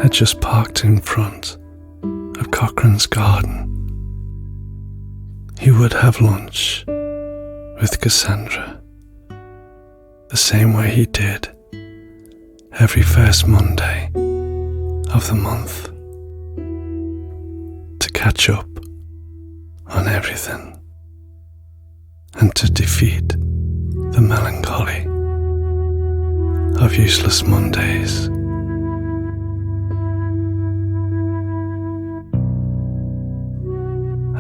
had just parked in front of Cochrane's garden. He would have lunch with Cassandra the same way he did every first Monday of the month, to catch up on everything and to defeat the melancholy of useless Mondays.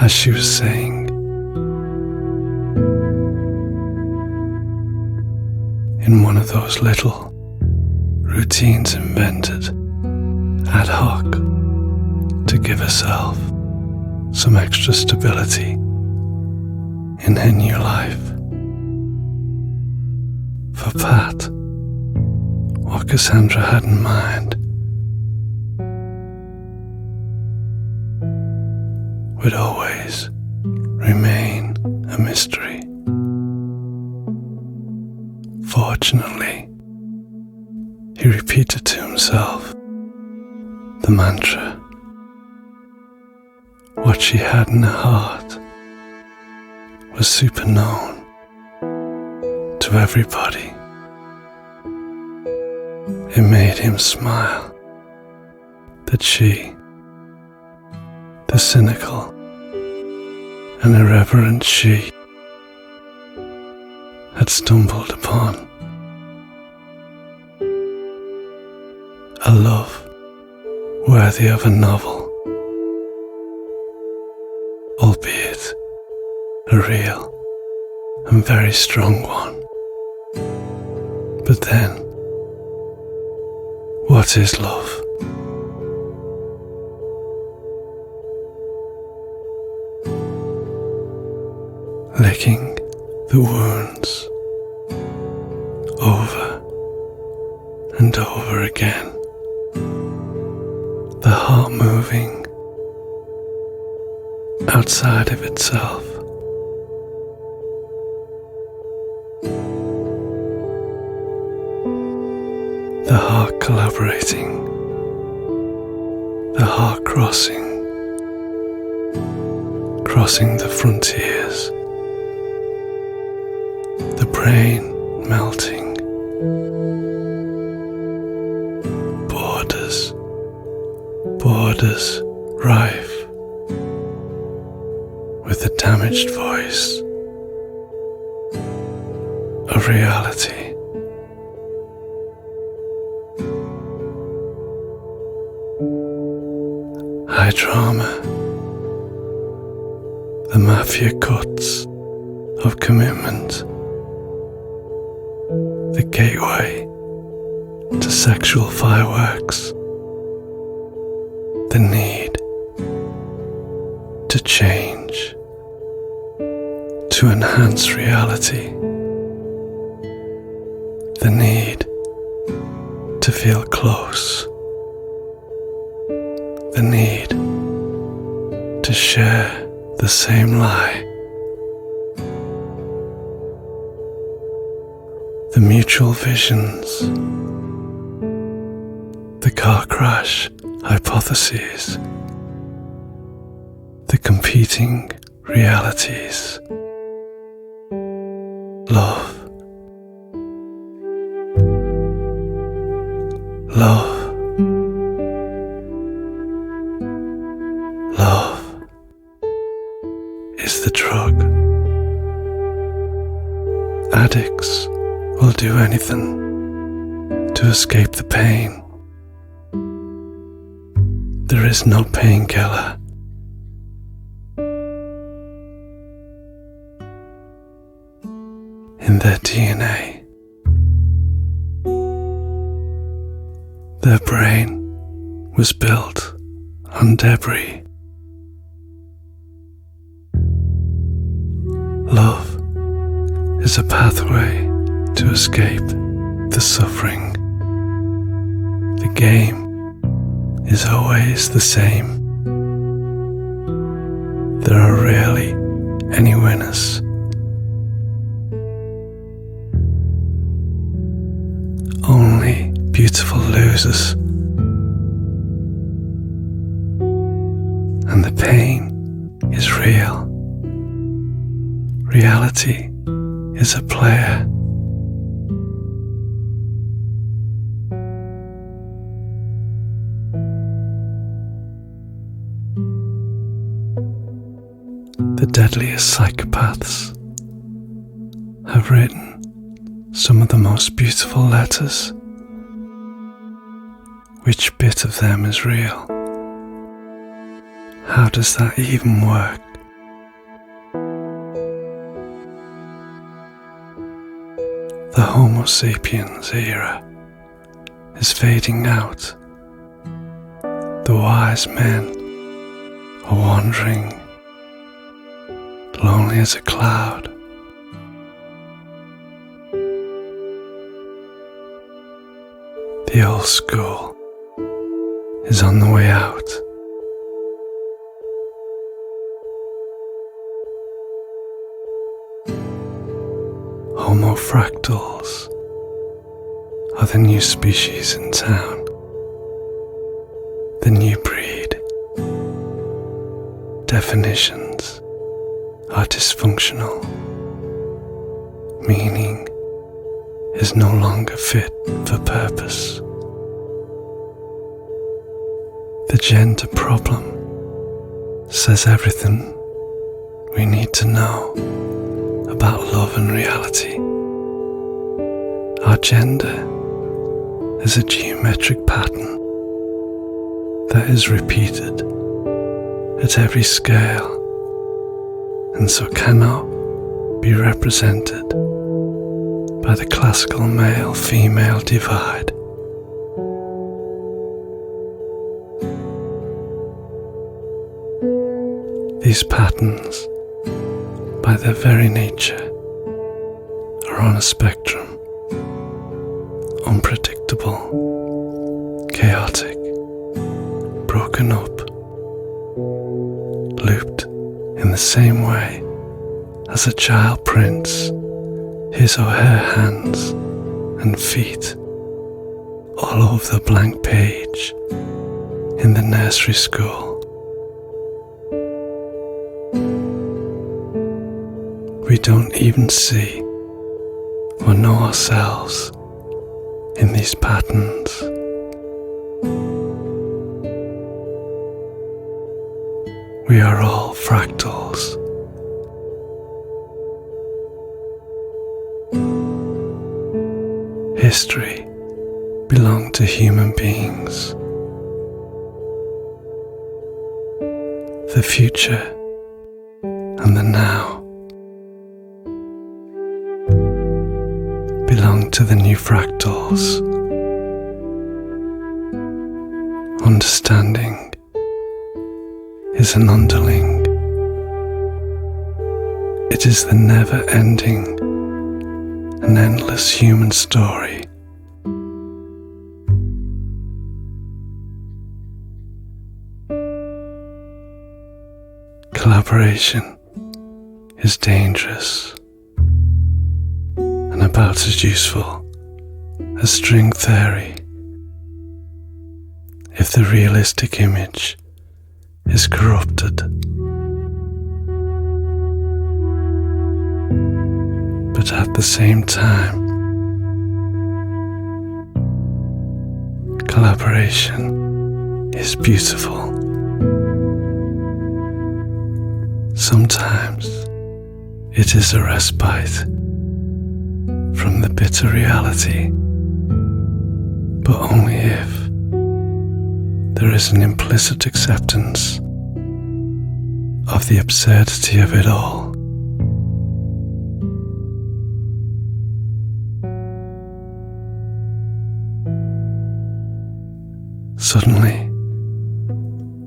As she was saying, in one of those little routines invented ad hoc to give herself some extra stability in her new life. For Pat, what Cassandra had in mind would always remain a mystery. Fortunately, he repeated to himself the mantra. What she had in her heart was super known to everybody. It made him smile that she, the cynical and irreverent she, had stumbled upon a love worthy of a novel, albeit a real and very strong one. But then, what is love? Licking the wounds over and over again, the heart moving outside of itself. The heart collaborating, the heart crossing the frontiers, the brain melting, borders rife with the damaged voice of reality. High drama, the mafia cuts of commitment, the gateway to sexual fireworks, the need to change, to enhance reality, the need to feel close, the need to share the same lie, the mutual visions, the car crash hypotheses, the competing realities. Love. Love is the drug. Addicts will do anything to escape the pain. There is no painkiller. In their DNA, their brain was built on debris. Love is a pathway to escape the suffering. The game is always the same. There are rarely any winners. Only beautiful losers. Reality is a player. The deadliest psychopaths have written some of the most beautiful letters. Which bit of them is real? How does that even work? The Homo sapiens era is fading out. The wise men are wandering, lonely as a cloud. The old school is on the way out. Homo fractals are the new species in town, the new breed. Definitions are dysfunctional. Meaning is no longer fit for purpose. The gender problem says everything we need to know about love and reality. Our gender is a geometric pattern that is repeated at every scale and so cannot be represented by the classical male-female divide. These patterns, by their very nature, are on a spectrum, unpredictable, chaotic, broken up, looped in the same way as a child prints his or her hands and feet all over the blank page in the nursery school. We don't even see or know ourselves in these patterns. We are all fractals. History belonged to human beings. The future and the now belong to the new fractals. Understanding is an underling. It is the never-ending and endless human story. Collaboration is dangerous and about as useful as string theory if the realistic image is corrupted. But at the same time, collaboration is beautiful. Sometimes it is a respite from the bitter reality, but only if there is an implicit acceptance of the absurdity of it all. Suddenly,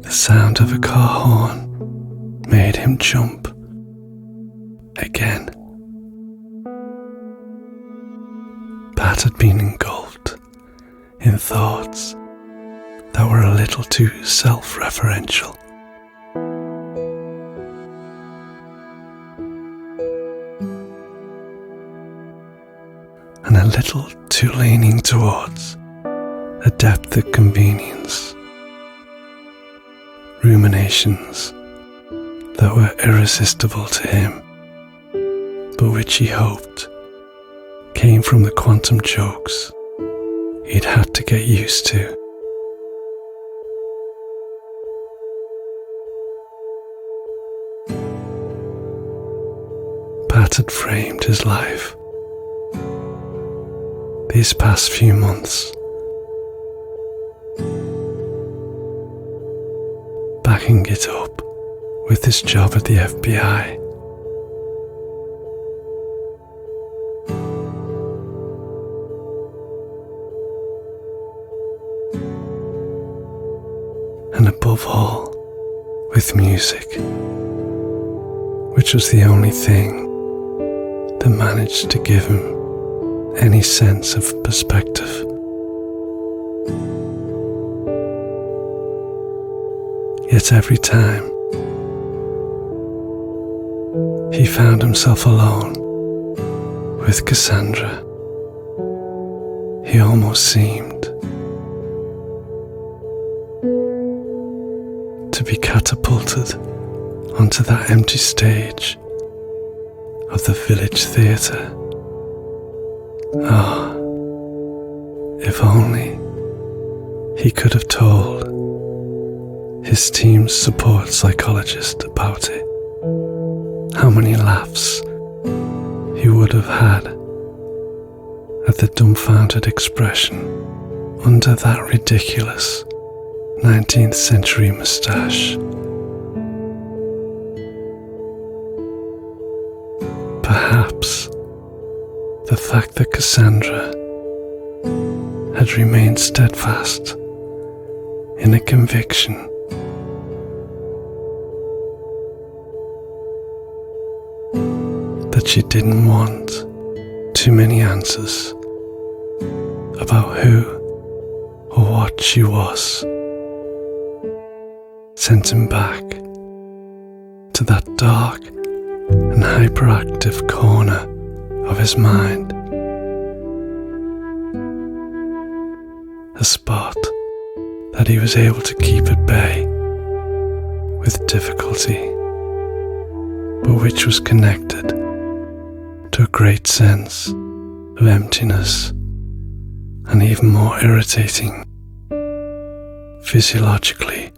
the sound of a car horn made him jump again. Pat had been engulfed in thoughts that were a little too self-referential. And a little too leaning towards a depth of convenience. Ruminations that were irresistible to him but which he hoped came from the quantum jokes he'd had to get used to. Pat had framed his life these past few months, backing it up with his job at the FBI. And above all, with music, which was the only thing that managed to give him any sense of perspective. Yet every time he found himself alone with Cassandra, he almost seemed to be catapulted onto that empty stage of the village theatre. Ah, if only he could have told his team's support psychologist about it, how many laughs he would have had at the dumbfounded expression under that ridiculous 19th century moustache. Perhaps the fact that Cassandra had remained steadfast in a conviction that she didn't want too many answers about who or what she was, sent him back to that dark and hyperactive corner of his mind, a spot that he was able to keep at bay with difficulty, but which was connected to a great sense of emptiness and even more irritating, physiologically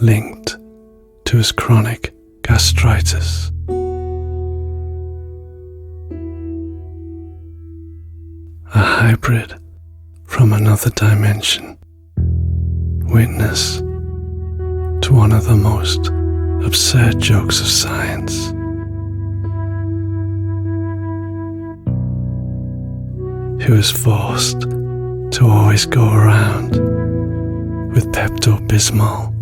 linked to his chronic gastritis. A hybrid from another dimension, witness to one of the most absurd jokes of science. Who is forced to always go around with Pepto-Bismol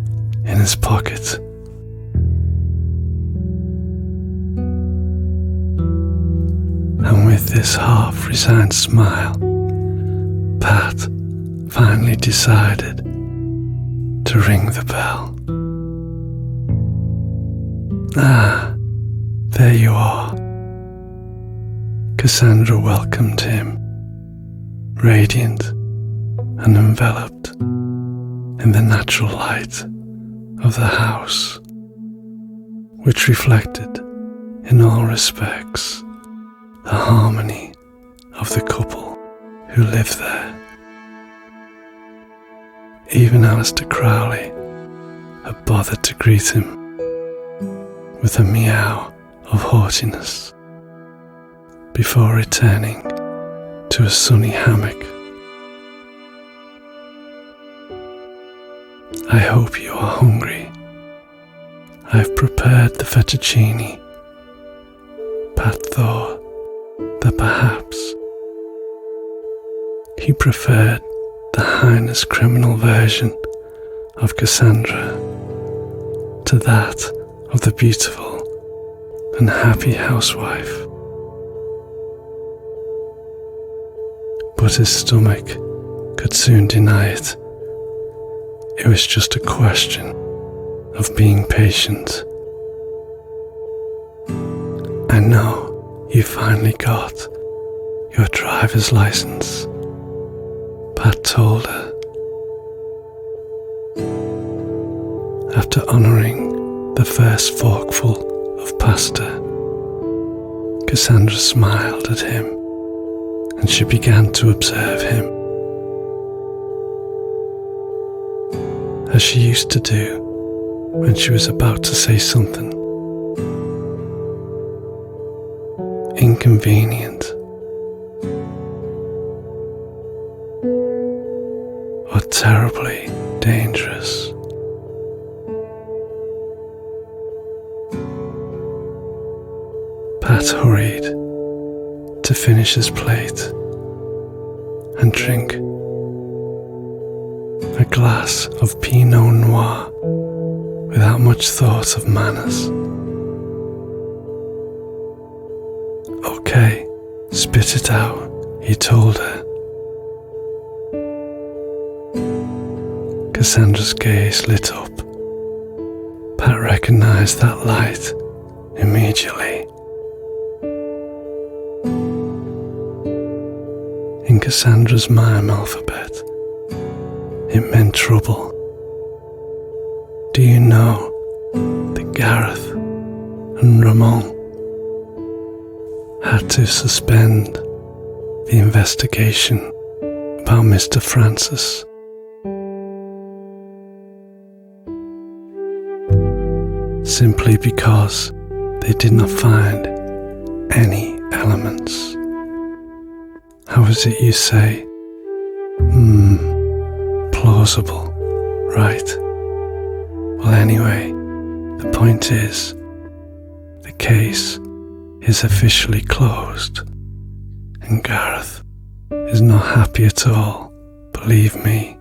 in his pocket. And with this half-resigned smile, Pat finally decided to ring the bell. Ah, there you are. Cassandra welcomed him, radiant and enveloped in the natural light of the house, which reflected in all respects the harmony of the couple who lived there. Even Alistair Crowley had bothered to greet him with a meow of haughtiness before returning to a sunny hammock. I hope you are hungry. I've prepared the fettuccine. Pat thought that perhaps he preferred the heinous criminal version of Cassandra to that of the beautiful and happy housewife. But his stomach could soon deny it. It was just a question of being patient. I know you finally got your driver's license, Pat told her. After honouring the first forkful of pasta Cassandra smiled at him, and she began to observe him, as she used to do when she was about to say something inconvenient or terribly dangerous. Pat hurried to finish his plate and drink a glass of Pinot Noir without much thought of manners. "Okay, spit it out," he told her. Cassandra's gaze lit up. Pat recognized that light immediately. In Cassandra's mime alphabet, it meant trouble. Do you know that Gareth and Ramon had to suspend the investigation about Mr. Francis? Simply because they did not find any elements. How is it you say? Plausible, right? Well, anyway, the point is, the case is officially closed, and Gareth is not happy at all, believe me.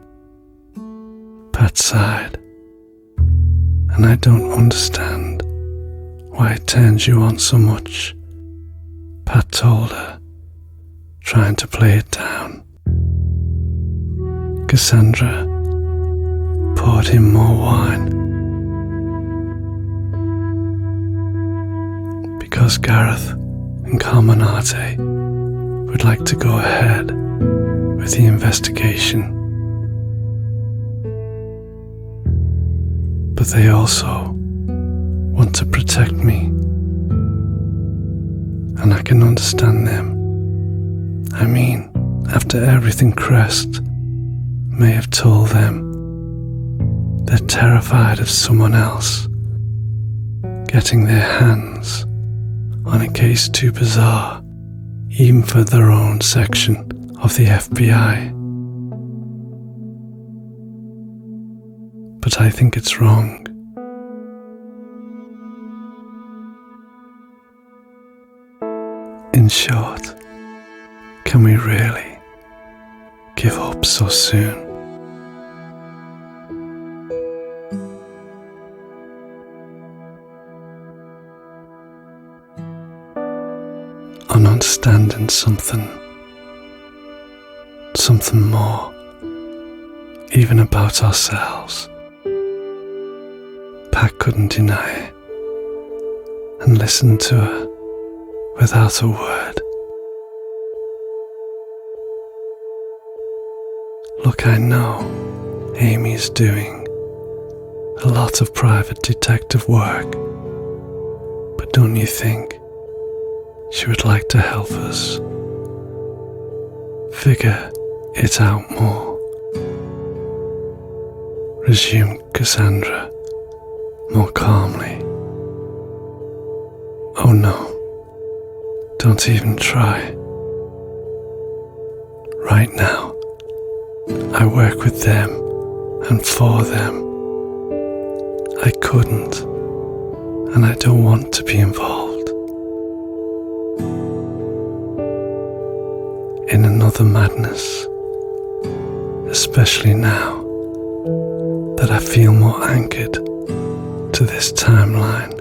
Pat sighed. And I don't understand why it turns you on so much, Pat told her, trying to play it down. Cassandra poured him more wine. Because Gareth and Carmenate would like to go ahead with the investigation. But they also want to protect me. And I can understand them. I mean, after everything Crest may have told them, they're terrified of someone else getting their hands on a case too bizarre, even for their own section of the FBI. But I think it's wrong. In short, can we really give up so soon? On understanding something more, even about ourselves. Pat couldn't deny it, and listened to her without a word. Look, I know Amy's doing a lot of private detective work, but don't you think she would like to help us figure it out more? Resumed Cassandra more calmly. Oh no, don't even try. Right now, I work with them and for them. I couldn't, and I don't want to be involved in another madness, especially now that I feel more anchored to this timeline,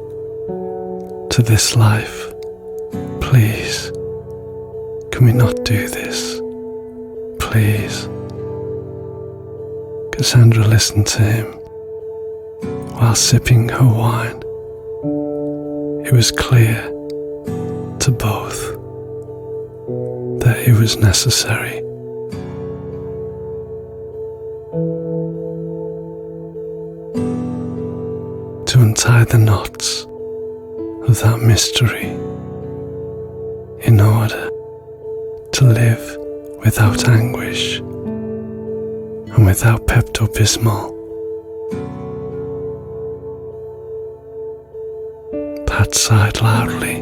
to this life. Please, can we not do this? Please. Cassandra listened to him while sipping her wine. It was clear to both that it was necessary. To untie the knots of that mystery in order to live without anguish and without Pepto-Bismol. Pat sighed loudly,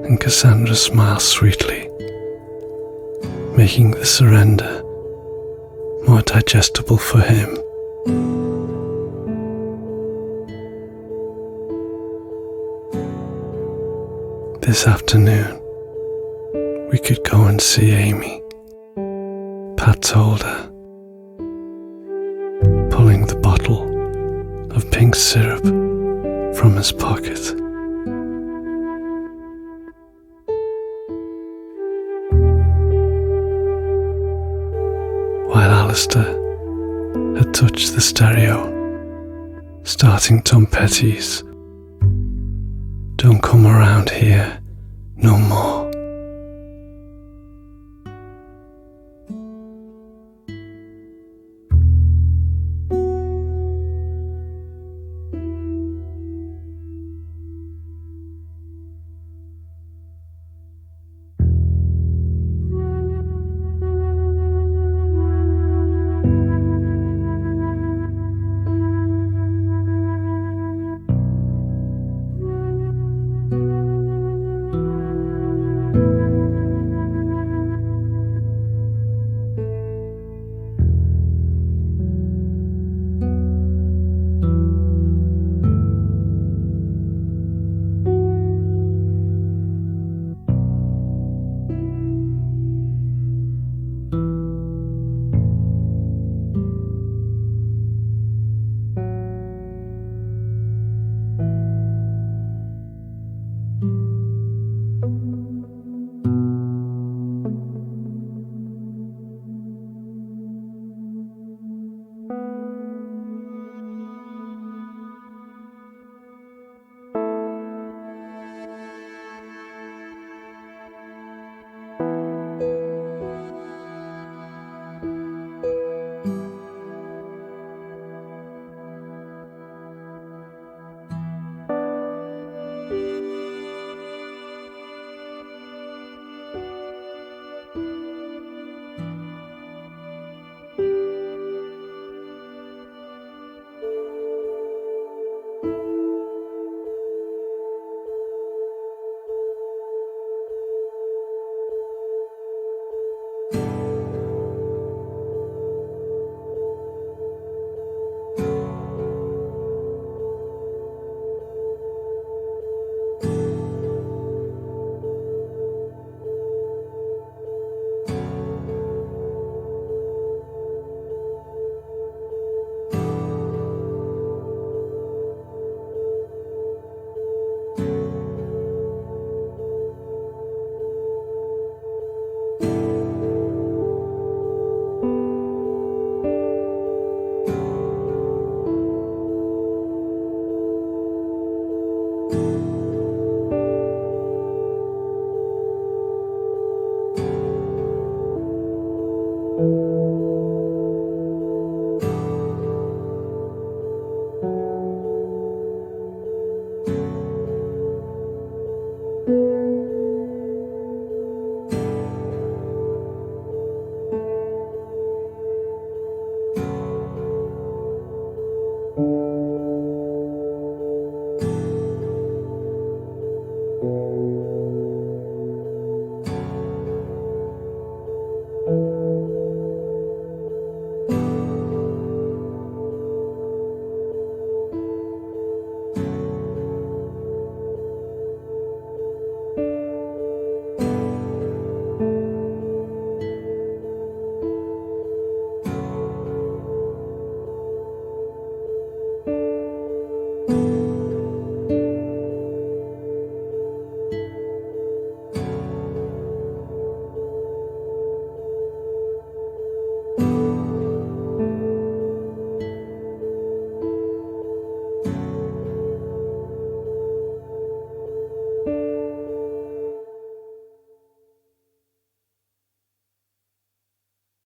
and Cassandra smiled sweetly, making the surrender more digestible for him. This afternoon, we could go and see Amy, Pat told her, pulling the bottle of pink syrup from his pocket. While Alistair had touched the stereo, starting Tom Petty's "Don't Come Around Here No More."